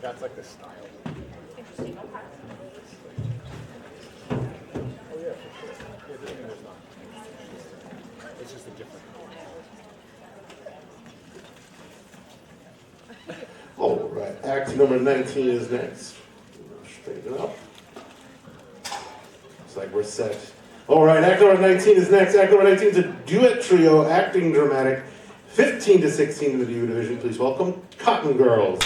That's like the style. Interesting, okay. Oh yeah, for sure. Yeah, this one is not. It's just a different color. All right, act number 19 is next. Straighten up. Looks like we're set. All right, act number 19 is next. Act number 19 is a duet trio, acting dramatic, 15 to 16 in the DU division. Please welcome Cotton Girls.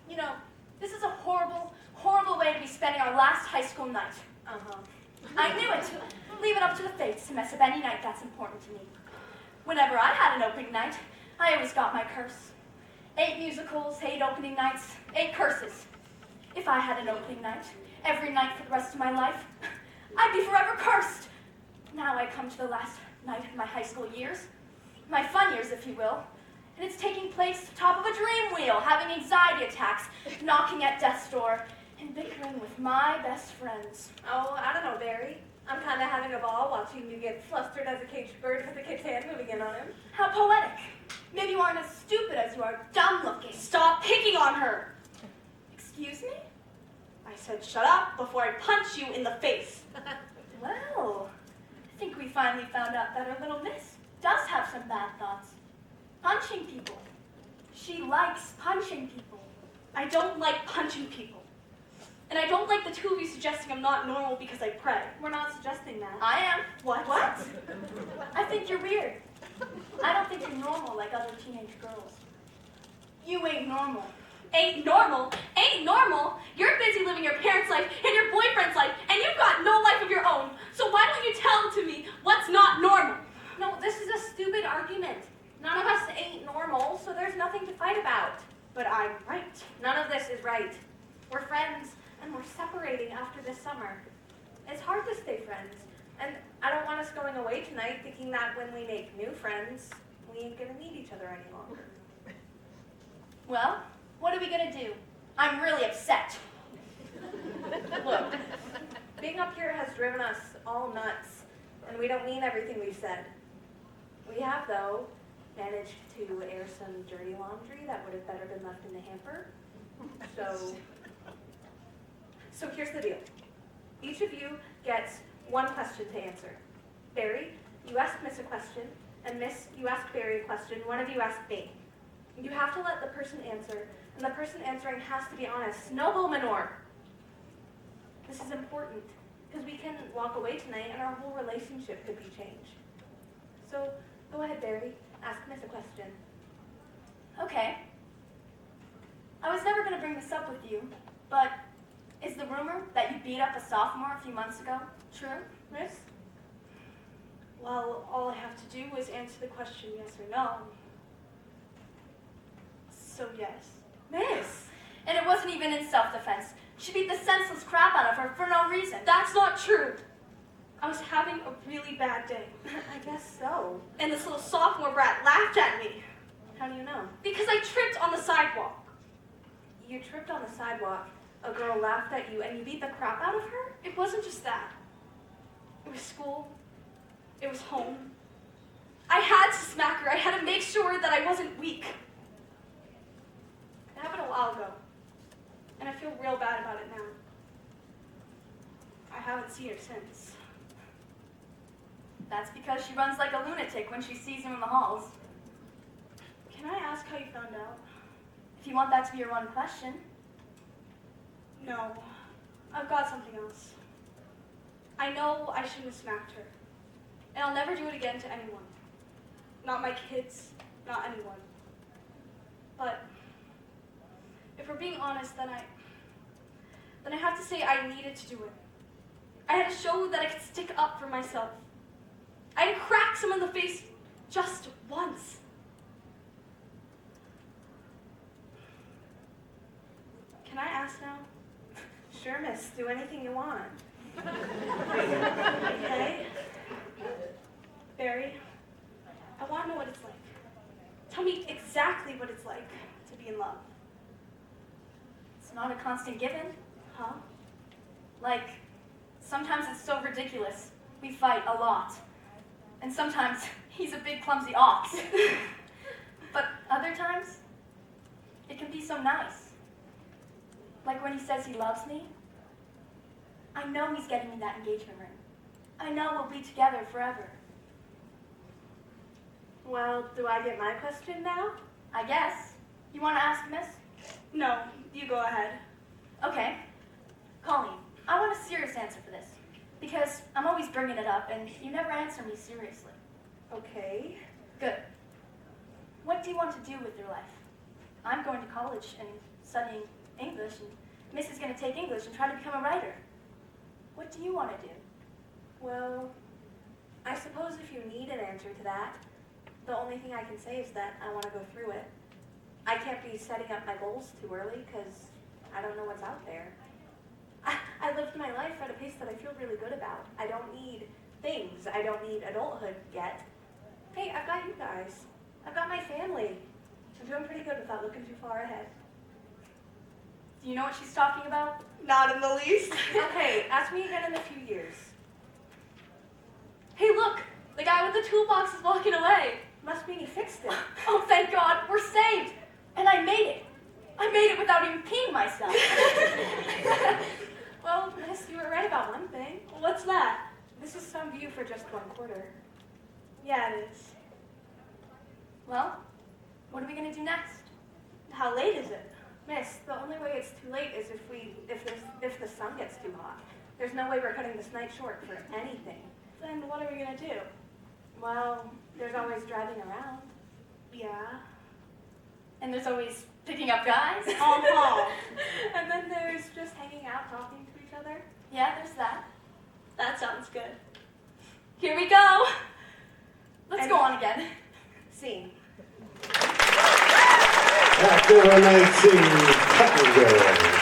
You know, this is a horrible, horrible way to be spending our last high school night. I knew it. Leave it up to the fates to mess up any night that's important to me. Whenever I had an opening night, I always got my curse. 8 musicals, 8 opening nights, 8 curses. If I had an opening night, every night for the rest of my life, I'd be forever cursed. Now I come to the last night of my high school years, my fun years, if you will, and it's taking place atop of a dream wheel, having anxiety attacks, knocking at death's door, and bickering with my best friends. Oh, I don't know, Barry. I'm kind of having a ball watching you get flustered as a caged bird with a kid's hand moving in on him. How poetic. Maybe you aren't as stupid as you are dumb-looking. Stop picking on her! Excuse me? I said shut up before I punch you in the face. Well, I think we finally found out that our little miss does have some bad thoughts. Punching people. She likes punching people. I don't like punching people. And I don't like the two of you suggesting I'm not normal because I pray. We're not suggesting that. I am. What? I think you're weird. I don't think you're normal like other teenage girls. You ain't normal. Ain't normal? Ain't normal? You're busy living your parents' life and your boyfriend's life, and you've got no life of your own. So why don't you tell to me what's not normal? No, this is a stupid argument. None of us ain't normal, so there's nothing to fight about. But I'm right. None of this is right. We're friends, and we're separating after this summer. It's hard to stay friends, And I don't want us going away tonight thinking that when we make new friends, we ain't gonna need each other any longer. Well, what are we gonna do? I'm really upset. Look, being up here has driven us all nuts, and we don't mean everything we've said. We have, though, managed to air some dirty laundry that would have better been left in the hamper. So here's the deal. Each of you gets one question to answer. Barry, you ask Miss a question, and Miss, you ask Barry a question, one of you ask me. You have to let the person answer, and the person answering has to be honest. No Buhmann. This is important, because we can walk away tonight and our whole relationship could be changed. So, go ahead, Barry. Ask Miss a question. Okay. I was never gonna bring this up with you, but is the rumor that you beat up a sophomore a few months ago true, Miss? Well, all I have to do is answer the question yes or no. So yes. Miss! And it wasn't even in self-defense. She beat the senseless crap out of her for no reason. That's not true. I was having a really bad day. I guess so. And this little sophomore brat laughed at me. How do you know? Because I tripped on the sidewalk. You tripped on the sidewalk, a girl laughed at you, and you beat the crap out of her? It wasn't just that. It was school. It was home. I had to smack her. I had to make sure that I wasn't weak. It happened a while ago. And I feel real bad about it now. I haven't seen her since. That's because she runs like a lunatic when she sees him in the halls. Can I ask how you found out? If you want that to be your one question. No. I've got something else. I know I shouldn't have smacked her. And I'll never do it again to anyone. Not my kids, not anyone. But if we're being honest, then I have to say I needed to do it. I had to show that I could stick up for myself. I had to crack someone in the face just once. Can I ask now? Sure, miss. Do anything you want. Okay? Barry, I want to know what it's like. Tell me exactly what it's like to be in love. It's not a constant given. Huh? Like, sometimes it's so ridiculous. We fight a lot. And sometimes he's a big clumsy ox. But other times, it can be so nice. Like when he says he loves me. I know he's getting me that engagement ring. I know we'll be together forever. Well, do I get my question now? I guess. You want to ask, miss? No, you go ahead. Okay. Colleen, I want a serious answer for this. Because I'm always bringing it up, and you never answer me seriously. Okay. Good. What do you want to do with your life? I'm going to college and studying English, and Miss is going to take English and try to become a writer. What do you want to do? Well, I suppose if you need an answer to that, the only thing I can say is that I want to go through it. I can't be setting up my goals too early because I don't know what's out there. I lived my life at a pace that I feel really good about. I don't need things. I don't need adulthood yet. Hey, I've got you guys. I've got my family. I'm doing pretty good without looking too far ahead. Do you know what she's talking about? Not in the least. Okay, ask me again in a few years. Hey, look! The guy with the toolbox is walking away. McSweeney fixed it. Oh, thank God, we're saved! And I made it. I made it without even peeing myself. Well, Miss, you were right about one thing. What's that? This is some view for just 1/4. Yeah, it is. Well, what are we going to do next? How late is it? Miss, the only way it's too late is if the sun gets too hot. There's no way we're cutting this night short for anything. Then what are we gonna do? Well, there's always driving around. Yeah. And there's always picking up guys. And then there's just hanging out, talking to each other. Yeah, there's that. That sounds good. Here we go. Let's And- go on again. Scene. Act number 19, Capachione.